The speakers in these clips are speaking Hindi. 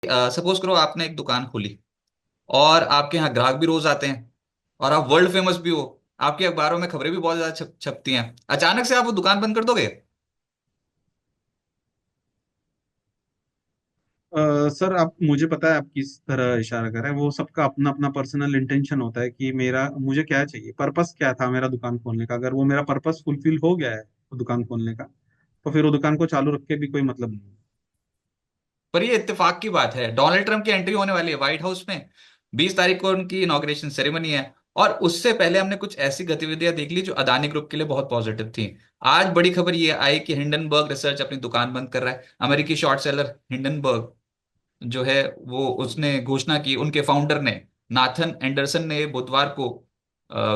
सपोज करो आपने एक दुकान खोली और आपके यहाँ ग्राहक भी रोज आते हैं और आप वर्ल्ड फेमस भी हो। आपके अखबारों में खबरें भी बहुत ज्यादा छपती हैं। अचानक से आप वो दुकान बंद कर दोगे? सर, आप मुझे पता है आप किस तरह इशारा कर रहे हैं। वो सबका अपना अपना पर्सनल इंटेंशन होता है कि मेरा मुझे क्या चाहिए, पर्पस क्या था मेरा दुकान खोलने का। अगर वो मेरा पर्पस फुलफिल हो गया है वो दुकान खोलने का, तो फिर वो दुकान को चालू रख के भी कोई मतलब नहीं। पर ये इत्तेफाक की बात है, डोनाल्ड ट्रंप की एंट्री होने वाली है व्हाइट हाउस में। 20 तारीख को उनकी इनॉग्रेशन सेरेमनी है। और उससे पहले हमने कुछ ऐसी गतिविधियां देख ली जो अदानी ग्रुप के लिए बहुत पॉजिटिव थी। आज बड़ी खबर ये आई कि हिंडनबर्ग रिसर्च अपनी दुकान बंद कर रहा है। अमेरिकी शॉर्ट सेलर हिंडनबर्ग जो है, वो उसने घोषणा की, उनके फाउंडर ने, नाथन एंडरसन ने बुधवार को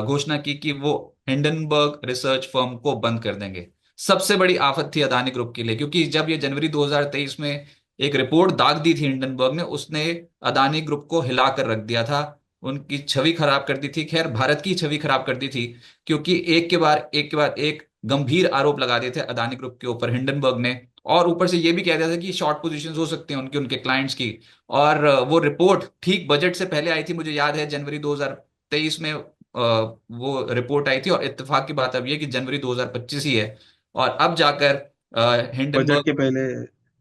घोषणा की कि वो हिंडनबर्ग रिसर्च फर्म को बंद कर देंगे। सबसे बड़ी आफत थी अदानी ग्रुप के लिए, क्योंकि जब ये जनवरी 2023 में एक रिपोर्ट दाग दी थी हिंडनबर्ग ने, उसने अदानी ग्रुप को हिला कर रख दिया था। उनकी छवि खराब कर दी थी, खैर भारत की छवि खराब कर दी थी। क्योंकि एक के बाद एक गंभीर आरोप लगा दिए थे अदानी ग्रुप के ऊपर हिंडनबर्ग ने। और ऊपर से ये भी कह दिया था कि शॉर्ट पोजीशंस हो सकती हैं उनके उनके क्लाइंट्स की। और वो रिपोर्ट ठीक बजट से पहले आई थी, मुझे याद है जनवरी 2023 में वो रिपोर्ट आई थी। और इत्तेफाक की बात अब ये कि जनवरी 2025 ही है। और अब जाकर बजट के हिंडनबर्ग, पहले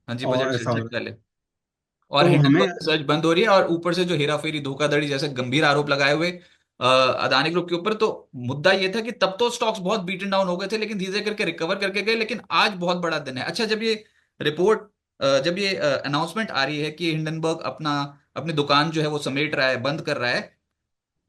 हाँ जी, बजट और से ऐसा हो जस्ट रहा है। पहले। और तो हमें हिंडनबर्ग रिसर्च बंद हो रही है, और ऊपर से जो हेराफेरी धोखाधड़ी जैसे गंभीर आरोप लगाए हुए अदानी ग्रुप के ऊपर। तो मुद्दा ये था कि तब तो स्टॉक्स बहुत बीटन डाउन हो गए थे, लेकिन धीरे धीरे करके रिकवर करके गए। लेकिन आज बहुत बड़ा दिन है। अच्छा, जब ये रिपोर्ट, जब ये अनाउंसमेंट आ रही है कि हिंडनबर्ग अपनी दुकान जो है वो समेट रहा है, बंद कर रहा है,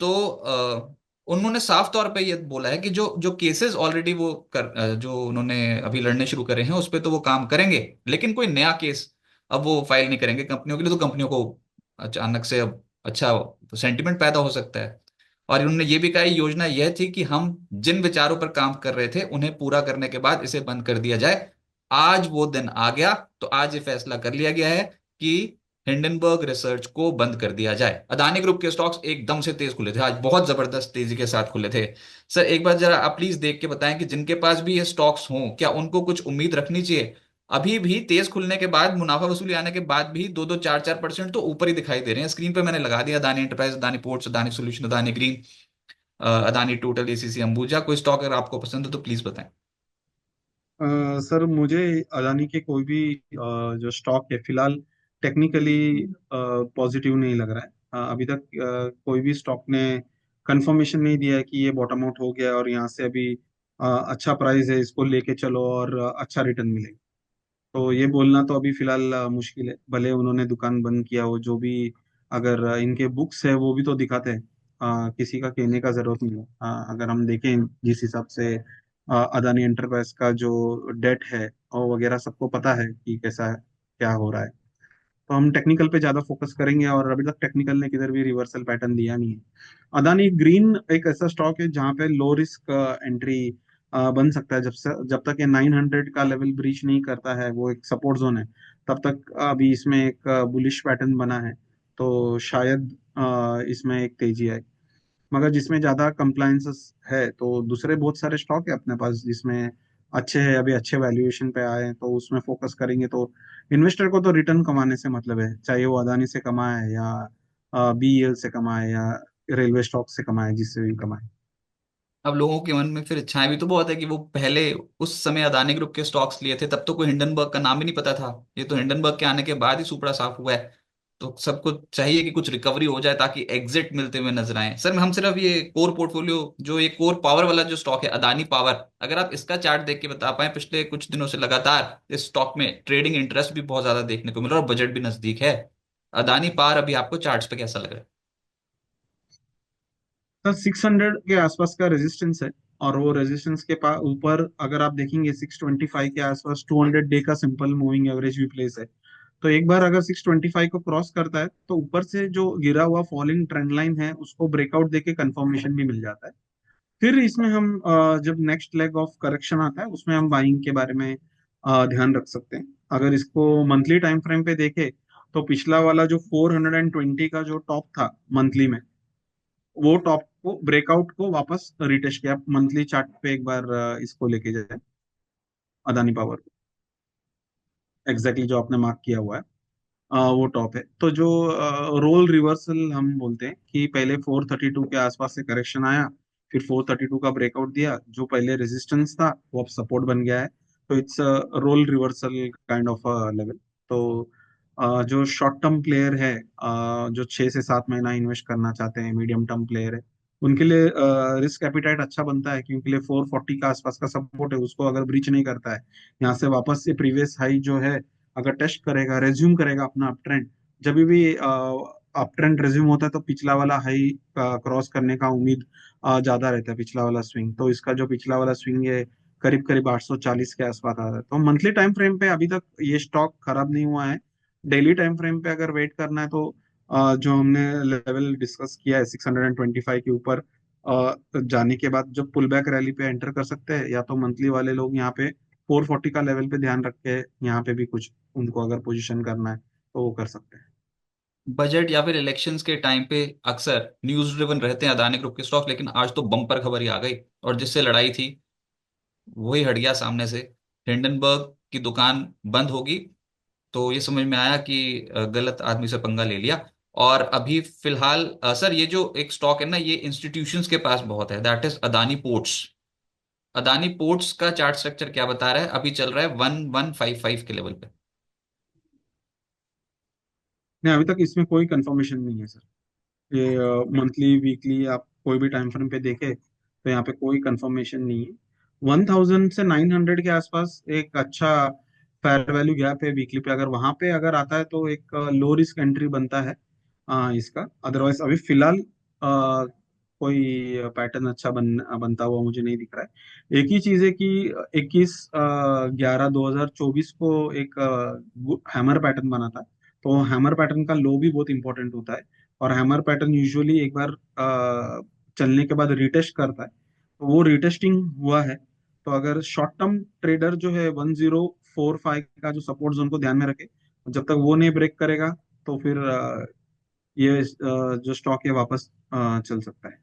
तो उन्होंने साफ तौर पे ये बोला है कि जो जो केसेस ऑलरेडी वो जो उन्होंने अभी लड़ने शुरू करे हैं उस पे तो वो काम करेंगे। लेकिन कोई नया केस अब वो फाइल नहीं करेंगे कंपनियों के लिए। तो कंपनियों को अचानक से अब अच्छा सेंटिमेंट पैदा हो सकता है। और उन्होंने ये भी कहा, योजना यह थी कि हम जिन विचारों पर काम कर रहे थे उन्हें पूरा करने के बाद इसे बंद कर दिया जाए। आज वो दिन आ गया। तो आज ये फैसला कर लिया गया है कि हिंडनबर्ग रिसर्च को बंद कर दिया जाए। अदानी ग्रुप के स्टॉक्स एकदम से तेज खुले थे आज, बहुत जबरदस्त तेजी के साथ खुले थे। सर एक बार जरा आप प्लीज देख के बताएं कि जिनके पास भी ये स्टॉक्स हों, क्या उनको कुछ उम्मीद रखनी चाहिए? अभी भी तेज खुलने के बाद, मुनाफा वसूली आने के बाद भी 2-2, 4-4% तो ऊपर ही दिखाई दे रहे हैं। स्क्रीन पे मैंने लगा दिया, Adani enterprise, Adani ports, Adani solution, Adani green, Adani total, ACC Ambuja. कोई स्टॉक अगर आपको पसंद हो तो प्लीज बताएं। सर, मुझे अदानी के कोई भी जो स्टॉक है फिलहाल टेक्निकली पॉजिटिव नहीं लग रहा है। अभी तक कोई भी स्टॉक ने कंफर्मेशन नहीं दिया है कि ये बॉटम आउट हो गया और यहाँ से अभी अच्छा प्राइस है, इसको लेके चलो और अच्छा रिटर्न मिलेगा। तो ये बोलना तो अभी फिलहाल मुश्किल है। भले उन्होंने दुकान बंद किया हो जो भी, अगर इनके बुक्स है वो भी तो दिखाते हैं। किसी का कहने का जरूरत नहीं है। अगर हम देखें जिस हिसाब से अदानी एंटरप्राइज का जो डेट है और वगैरह सबको पता है कि कैसा है, क्या हो रहा है। तो हम टेक्निकल पे ज्यादा फोकस करेंगे और अभी तक टेक्निकल ने किधर भी रिवर्सल पैटर्न दिया नहीं है। अदानी ग्रीन एक ऐसा स्टॉक है जहाँ पे लो रिस्क एंट्री बन सकता है। जब तक ये 900 का लेवल ब्रीच नहीं करता है, वो एक सपोर्ट जोन है, तब तक अभी इसमें एक बुलिश पैटर्न बना है। तो शायद इसमें एक तेजी आए। मगर जिसमें ज्यादा कंप्लायंसेस है तो दूसरे बहुत सारे स्टॉक है अपने पास जिसमें अच्छे है, अभी अच्छे वैल्यूएशन पे आए हैं, तो उसमें फोकस करेंगे। तो इन्वेस्टर को तो रिटर्न कमाने से मतलब है, चाहे वो अदानी से कमाए या बीईएल से कमाए या रेलवे स्टॉक से कमाए, जिससे भी कमाए। अब लोगों के मन में फिर इच्छाएं भी तो बहुत है कि वो पहले उस समय अदानी ग्रुप के स्टॉक्स लिए थे, तब तो कोई हिंडनबर्ग का नाम ही नहीं पता था। ये तो हिंडनबर्ग के आने के बाद ही सुपड़ा साफ हुआ है। तो सबको चाहिए कि कुछ रिकवरी हो जाए ताकि एग्जिट मिलते हुए नजर आए। सर हम सिर्फ ये कोर पोर्टफोलियो, जो ये कोर पावर वाला जो स्टॉक है अदानी पावर, अगर आप इसका चार्ट देख के बता पाए, पिछले कुछ दिनों से लगातार इस स्टॉक में ट्रेडिंग इंटरेस्ट भी बहुत ज्यादा देखने को मिल रहा है और बजट भी नजदीक है। अदानी पावर अभी आपको चार्ट्स पे कैसा लग रहा है? तो 600 के आसपास का रेजिस्टेंस है। और वो रेजिस्टेंस के पास ऊपर अगर आप देखेंगे 625 के आसपास 200 डे का सिंपल मूविंग एवरेज भी प्लेस है। तो एक बार अगर 625 को क्रॉस करता है तो ऊपर से जो गिरा हुआ फॉलिंग ट्रेंड लाइन है उसको ब्रेकआउट देके कंफर्मेशन भी मिल जाता है। फिर इसमें हम जब नेक्स्ट लेग ऑफ करेक्शन आता है उसमें हम बाइंग के बारे में ध्यान रख सकते हैं। अगर इसको मंथली टाइम फ्रेम पे देखें तो पिछला वाला जो 420 का जो टॉप था मंथली में, वो टॉप को ब्रेकआउट को वापस रिटेस्ट किया। मंथली चार्ट पे एक बार इसको लेके जाए, अदानी पावर को एग्जैक्टली जो आपने मार्क किया हुआ है। वो टॉप है। तो जो रोल रिवर्सल हम बोलते हैं कि पहले 432 के आसपास से करेक्शन आया, फिर 432 का ब्रेकआउट दिया, जो पहले रेजिस्टेंस था वो अब सपोर्ट बन गया है। तो it's role reversal kind of level. तो जो शॉर्ट टर्म प्लेयर है, जो 6 से 7 महीना इन्वेस्ट करना चाहते हैं, मीडियम टर्म प्लेयर है, उनके लिए रिस्क एपिटाइट अच्छा बनता है, क्योंकि लिए 440 का आसपास का सपोर्ट है, उसको अगर ब्रीच नहीं करता है, यहाँ से वापस से प्रीवियस हाई जो है अगर टेस्ट करेगा, रेज्यूम करेगा अपना अप ट्रेंड, जब भी अप ट्रेंड रेज्यूम होता है तो पिछला वाला हाई क्रॉस करने का उम्मीद ज्यादा रहता है, पिछला वाला स्विंग। तो इसका जो पिछला वाला स्विंग है करीब करीब 840 के आसपास आ रहा है। तो मंथली टाइम फ्रेम पे अभी तक ये स्टॉक खराब नहीं हुआ है। डेली टाइम फ्रेम पे अगर वेट करना है तो जो हमने लेवल डिस्कस किया है 625 के ऊपर जाने के बाद जब पुल बैक रैली पे एंटर कर सकते हैं, या तो मंथली वाले लोग यहाँ पे 440 का लेवल पे ध्यान रख के यहाँ पे भी कुछ उनको अगर पोजीशन करना है तो वो कर सकते हैं। बजट या फिर इलेक्शंस के टाइम पे अक्सर न्यूज ड्रिवन रहते हैं अदानी ग्रुप के स्टॉक, लेकिन आज तो बम्पर खबर ही आ गई, और जिससे लड़ाई थी वही हट गया सामने से। हिंडनबर्ग की दुकान बंद होगी, तो ये समझ में आया कि गलत आदमी से पंगा ले लिया। और अभी फिलहाल सर ये जो एक स्टॉक है ना, ये इंस्टीट्यूशंस के पास बहुत है, that is Adani ports. Adani ports का चार्ट स्ट्रक्चर क्या बता रहा है, अभी चल रहा है 1155 के लेवल पे। नहीं, अभी तक इसमें कोई कंफर्मेशन नहीं है सर। ये मंथली वीकली आप कोई भी टाइम फ्रेम पे देखे तो यहाँ पे कोई कंफर्मेशन नहीं है। 1000 से 900 के आसपास एक अच्छा फेयर वैल्यू गैप है वीकली पे, अगर वहां पे अगर आता है तो एक लो रिस्क एंट्री बनता है इसका। अदरवाइज अभी फिलहाल कोई पैटर्न अच्छा बनता हुआ मुझे नहीं दिख रहा है। एक ही चीज है कि 21/11/2024 को एक हैमर पैटर्न बना था। तो हैमर पैटर्न का लो भी बहुत इंपॉर्टेंट होता है, और हैमर पैटर्न यूजुअली एक बार चलने के बाद रिटेस्ट करता है, तो वो रिटेस्टिंग हुआ है। तो अगर शॉर्ट टर्म ट्रेडर जो है 1045 का जो सपोर्ट जोन को ध्यान में रखे, जब तक वो नहीं ब्रेक करेगा तो फिर ये जो स्टॉक है वापस चल सकता है।